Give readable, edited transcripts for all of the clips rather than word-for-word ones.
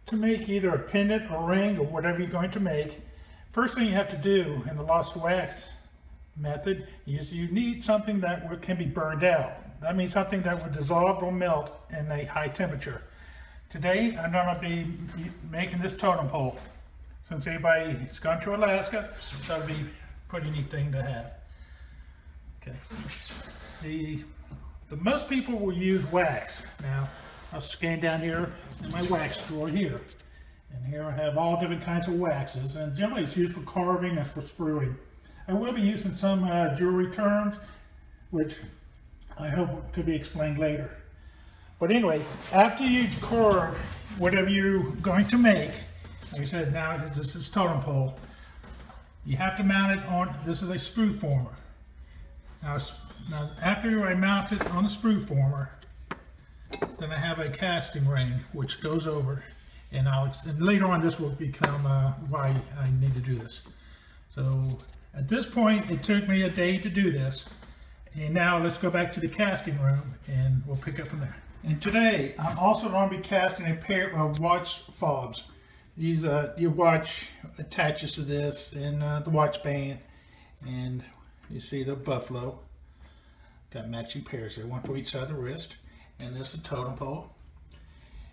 To make either a pendant or ring or whatever you're going to make, first thing you have to do in the lost wax method is you need something that can be burned out. That means something that would dissolve or melt in a high temperature. Today I'm going to be making this totem pole. Since anybody's gone to Alaska, that would be a pretty neat thing to have. Okay. The most people will use wax. Now I'll scan down here in my wax drawer here. And here I have all different kinds of waxes, and generally it's used for carving and for spruing. I will be using some jewelry terms, which I hope could be explained later. But anyway, after you carve whatever you're going to make, like I said, now this is totem pole, you have to mount it on, this is a sprue former. Now after I mount it on the sprue former, then I have a casting ring which goes over, and later on this will become why I need to do this. So at this point it took me a day to do this, and now let's go back to the casting room and we'll pick up from there. And today I'm also going to be casting a pair of watch fobs. These your watch attaches to this, and the watch band, and you see the buffalo. Got matching pairs there, one for each side of the wrist. And this is a totem pole.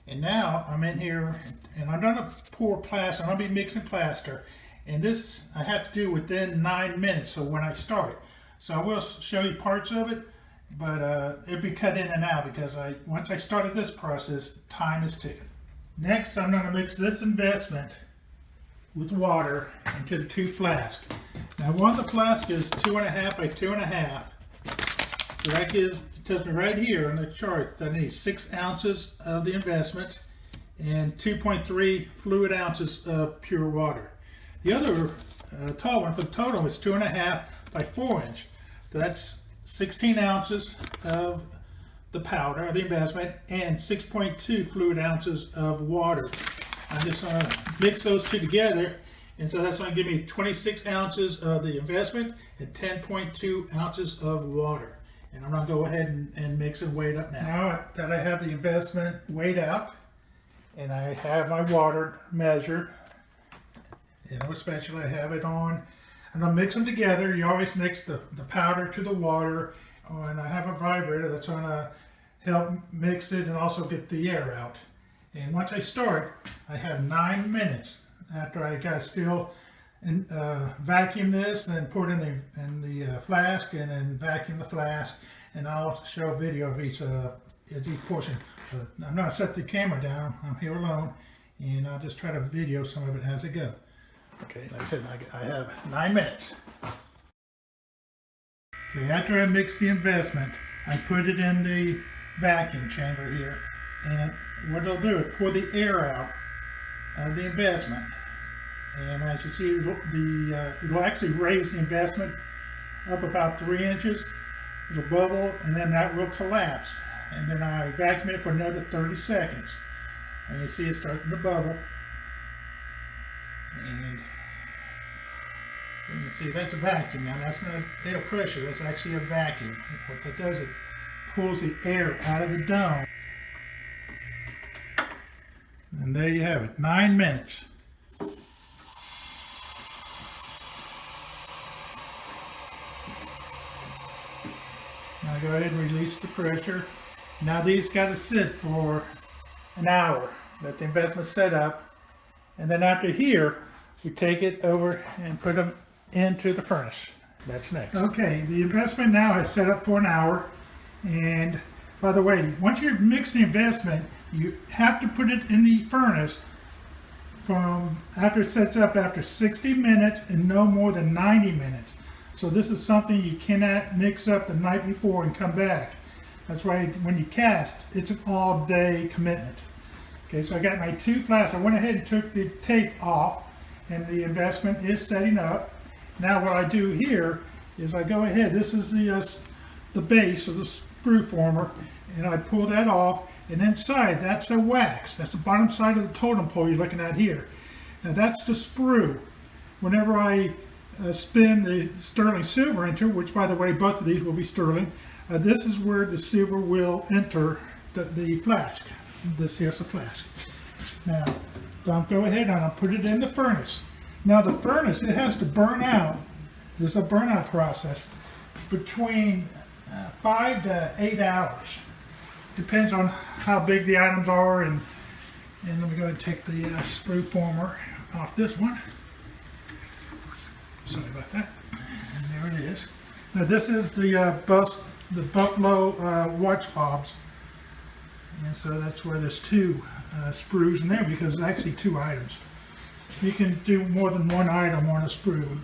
And now I'm in here and I'm going to pour plaster. I'm going to be mixing plaster. And this I have to do within 9 minutes, so when I start. So I will show you parts of it, but it'll be cut in and out because once I started this process, time is ticking. Next I'm going to mix this investment with water into the 2 flasks. Now one of the flasks is 2.5 by 2.5. So that tells me right here on the chart that I need 6 ounces of the investment and 2.3 fluid ounces of pure water. The other tall one for the totem is 2.5 by 4 inch. So that's 16 ounces of the powder, the investment, and 6.2 fluid ounces of water. I'm just going to mix those two together, and so that's going to give me 26 ounces of the investment and 10.2 ounces of water. And I'm going to go ahead and mix and weigh it up now. Now that I have the investment weighed out and I have my water measured, and with spatula I have it on, and I'll mix them together. You always mix the powder to the water, and I have a vibrator that's going to help mix it and also get the air out. And once I start, I have 9 minutes after I got still and vacuum this, then pour it in the flask, and then vacuum the flask, and I'll show a video of each portion. But I'm going to set the camera down. I'm here alone, and I'll just try to video some of it as I go. Okay, like I said, I have 9 minutes. Okay, after I mix the investment, I put it in the vacuum chamber here, and what it'll do is pour the air out of the investment. And as you see, it'll actually raise the investment up about 3 inches. It'll bubble, and then that will collapse. And then I vacuum it for another 30 seconds. And you see it's starting to bubble. And you can see that's a vacuum. Now that's not air pressure, that's actually a vacuum. What that does, it pulls the air out of the dome. And there you have it, 9 minutes. Now go ahead and release the pressure. Now these got to sit for an hour. Let the investment set up. And then after here, we take it over and put them into the furnace. That's next. Okay, the investment now has set up for an hour. And by the way, once you mix the investment, you have to put it in the furnace from after it sets up after 60 minutes and no more than 90 minutes. So this is something you cannot mix up the night before and come back. That's why when you cast, it's an all-day commitment. Okay, so I got my 2 flasks. I went ahead and took the tape off, and the investment is setting up. Now what I do here is I go ahead. This is the base of the sprue former, and I pull that off. And inside, that's the wax. That's the bottom side of the totem pole you're looking at here. Now that's the sprue. Whenever I spin the sterling silver into, which by the way, both of these will be sterling, this is where the silver will enter the flask. This here's the flask. Now, So I'll go ahead and I'll put it in the furnace. Now the furnace, it has to burn out. There's a burnout process between 5 to 8 hours. Depends on how big the items are, and let me go ahead and take the sprue former off this one. Sorry about that. And there it is. Now this is the buffalo watch fobs, and so that's where there's 2 sprues in there, because it's actually 2 items. You can do more than 1 item on a sprue.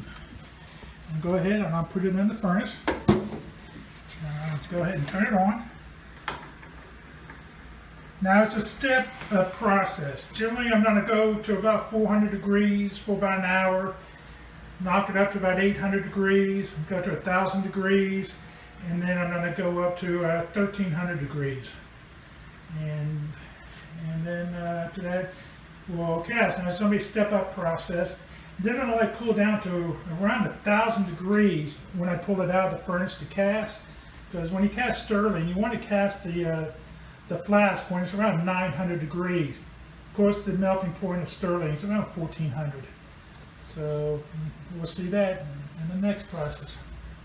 And go ahead and I'll put it in the furnace. Go ahead and turn it on. Now it's a step process. Generally I'm going to go to about 400 degrees for about an hour, knock it up to about 800 degrees, go to 1,000 degrees, and then I'm going to go up to 1,300 degrees. And then to that we'll cast. Now it's going to be a step up process. Then it'll let it cool down to around 1,000 degrees when I pull it out of the furnace to cast. Because when you cast sterling, you want to cast the flask when it's around 900 degrees. Of course, the melting point of sterling is around 1,400. So we'll see that in the next process.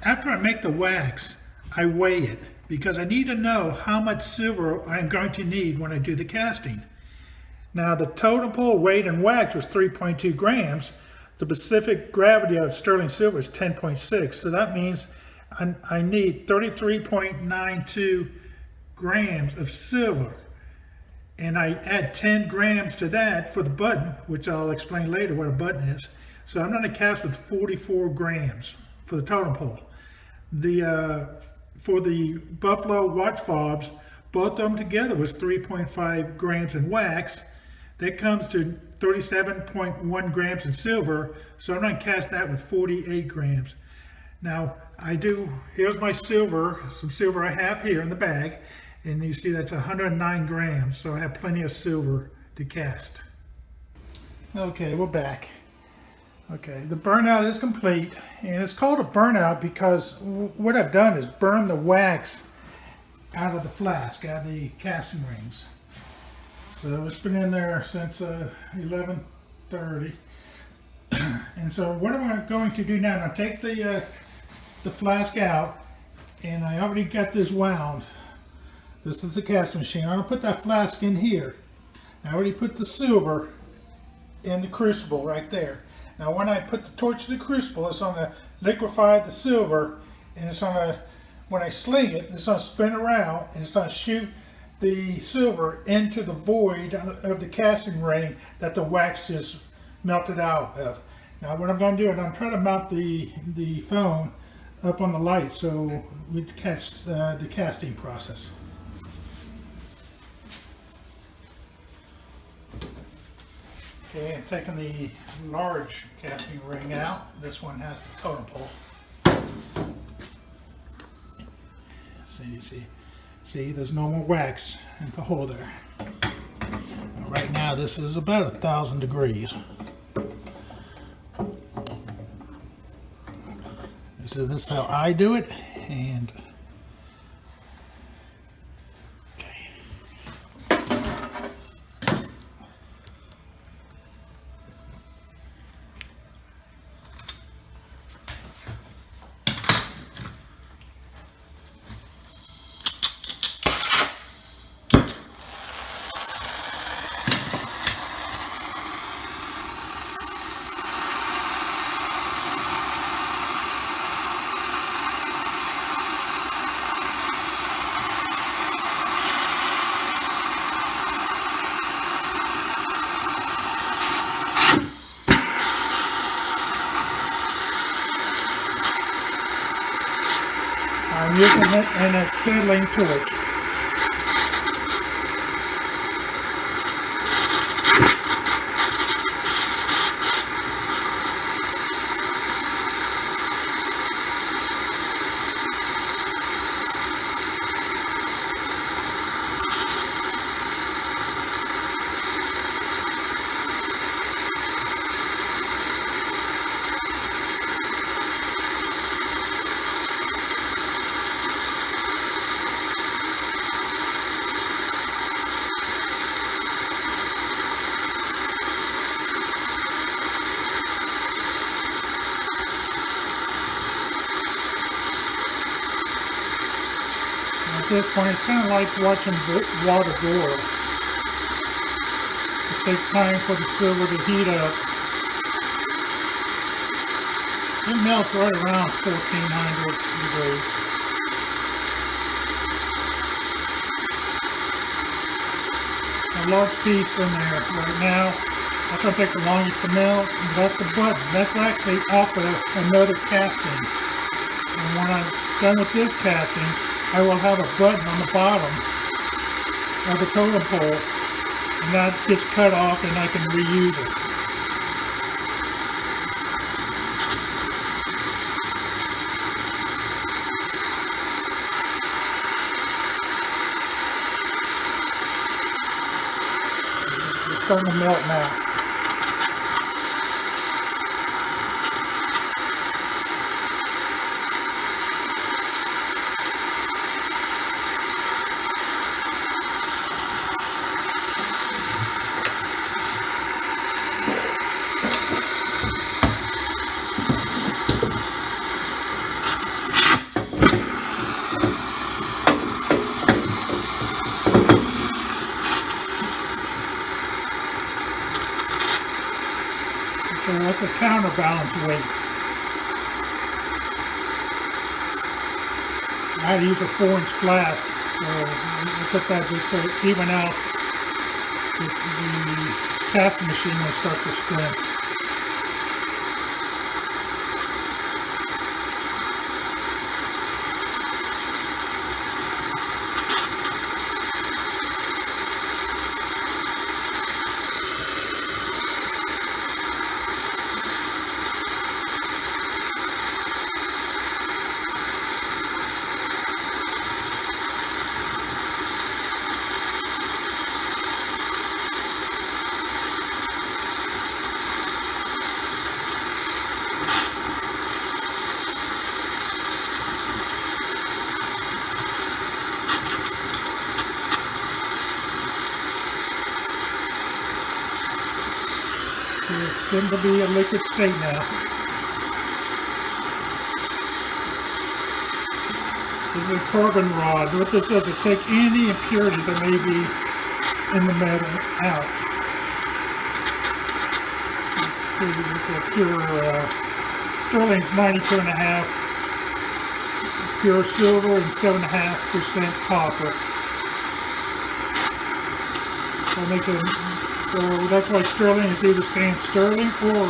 After I make the wax, I weigh it, because I need to know how much silver I'm going to need when I do the casting. Now the totem pole weight in wax was 3.2 grams. The specific gravity of sterling silver is 10.6. So that means I need 33.92 grams of silver. And I add 10 grams to that for the button, which I'll explain later what a button is. So I'm going to cast with 44 grams for the totem pole. For the buffalo watch fobs, both of them together was 3.5 grams in wax. That comes to 37.1 grams in silver. So I'm going to cast that with 48 grams. Now here's my silver, some silver I have here in the bag. And you see that's 109 grams. So I have plenty of silver to cast. Okay, we're back. Okay, the burnout is complete, and it's called a burnout because what I've done is burn the wax out of the flask, out of the casting rings. So it's been in there since 11:30. And so what am I going to do now? Now take the flask out, and I already got this wound. This is the casting machine. I'm going to put that flask in here. I already put the silver in the crucible right there. Now when I put the torch to the crucible, it's going to liquefy the silver, and it's going to, when I sling it, it's going to spin around, and it's going to shoot the silver into the void of the casting ring that the wax just melted out of. Now what I'm going to do is I'm trying to mount the phone up on the light so we catch the casting process. Okay, I'm taking the large casting ring out. This one has the totem pole. So you see there's no more wax in the hole there. Now, right now this is about 1,000 degrees. So this is how I do it, and I'm using it in a seedling torch. this point, it's kind of like watching water boil. It takes time for the silver to heat up. It melts right around 1400 degrees. A large piece in there right now. That's going to take the longest to melt. That's a button. That's actually off of another casting. And when I'm done with this casting, I will have a button on the bottom of the totem pole, and that gets cut off and I can reuse it. It's starting to melt now. So that's a counterbalance weight. I had to use a 4-inch flask, so I put that just to even out the casting machine when it starts to spin. It's getting to be a liquid state now. This is a carbon rod. What this does is take any impurity that may be in the metal out. It's a pure sterling's 92.5, pure silver and 7.5% copper. So it makes it. So that's why sterling is either staying sterling or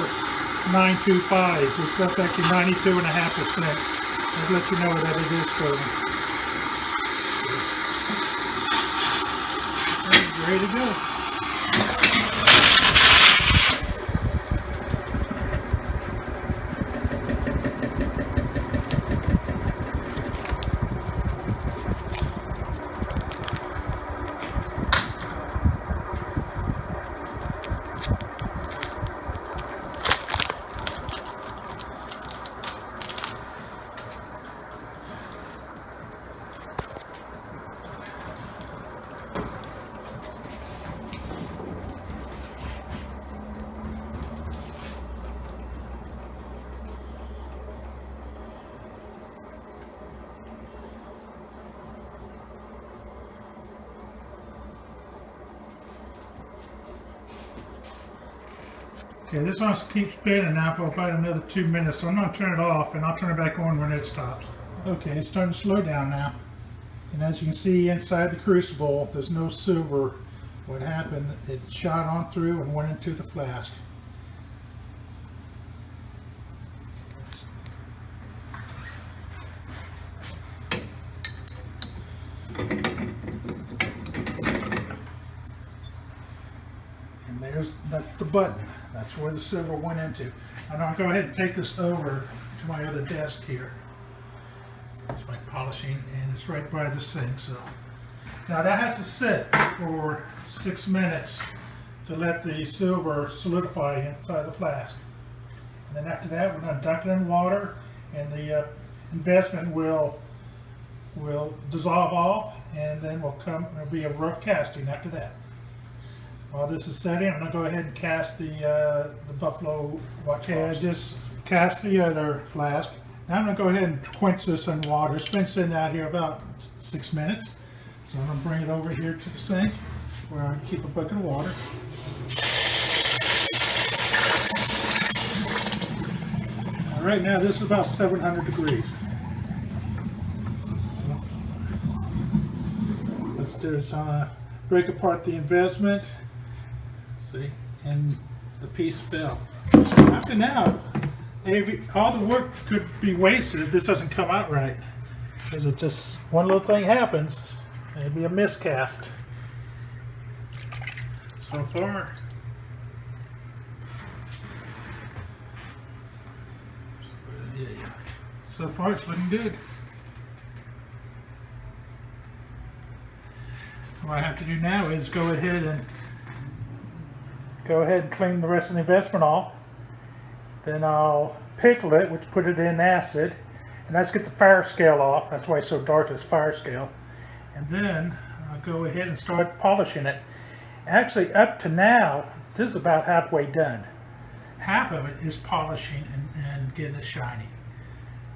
925, which that's actually 92.5%. I'll let you know that it is sterling. Okay, ready to go. Okay, this one keeps spinning now for about another 2 minutes, so I'm going to turn it off and I'll turn it back on when it stops. Okay, it's starting to slow down now. And as you can see inside the crucible, there's no silver. What happened, it shot on through and went into the flask. And that's the button. That's where the silver went into. And I'll go ahead and take this over to my other desk here. It's my polishing, and it's right by the sink. So now that has to sit for 6 minutes to let the silver solidify inside the flask. And then after that, we're going to dunk it in water, and the investment will dissolve off, and then there'll be a rough casting after that. While this is setting, I'm going to go ahead and cast the buffalo watch. Okay, I just cast the other flask, Now I'm going to go ahead and quench this in water. It's been sitting out here about 6 minutes. So I'm going to bring it over here to the sink where I keep a bucket of water. Now, right now this is about 700 degrees. Let's do is break apart the investment. See, and the piece fell. After now, all the work could be wasted if this doesn't come out right. Because if just one little thing happens, it'd be a miscast. So far, it's looking good. What I have to do now is go ahead and clean the rest of the investment off. Then I'll pickle it, which put it in acid, and that's get the fire scale off. That's why it's so dark, it's fire scale. And then I'll go ahead and start polishing it. Actually, up to now, this is about halfway done. Half of it is polishing and getting it shiny.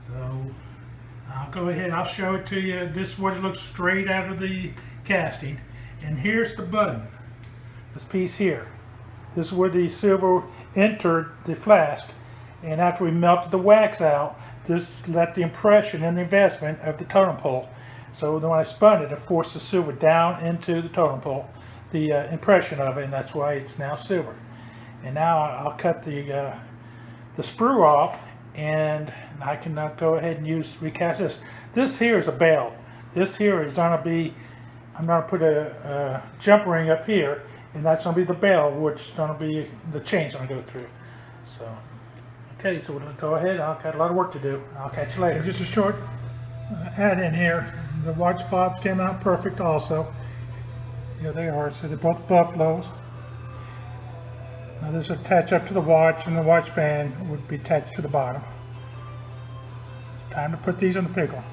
So I'll go ahead, I'll show it to you. This is what it looks straight out of the casting. And here's the button, this piece here. This is where the silver entered the flask. And after we melted the wax out, this left the impression in the investment of the totem pole. So then when I spun it, it forced the silver down into the totem pole, the impression of it, and that's why it's now silver. And now I'll cut the sprue off, and I can now go ahead and recast this. This here is a bell. This here is going to be, I'm going to put a jump ring up here, and that's going to be the bell, which is going to be the chain's going to go through. So, okay, so we'll go ahead. I've got a lot of work to do. I'll catch you later. Just a short add in here. The watch fobs came out perfect also. Here they are. So they're both buffaloes. Now this will attach up to the watch, and the watch band would be attached to the bottom. It's time to put these in the pickle.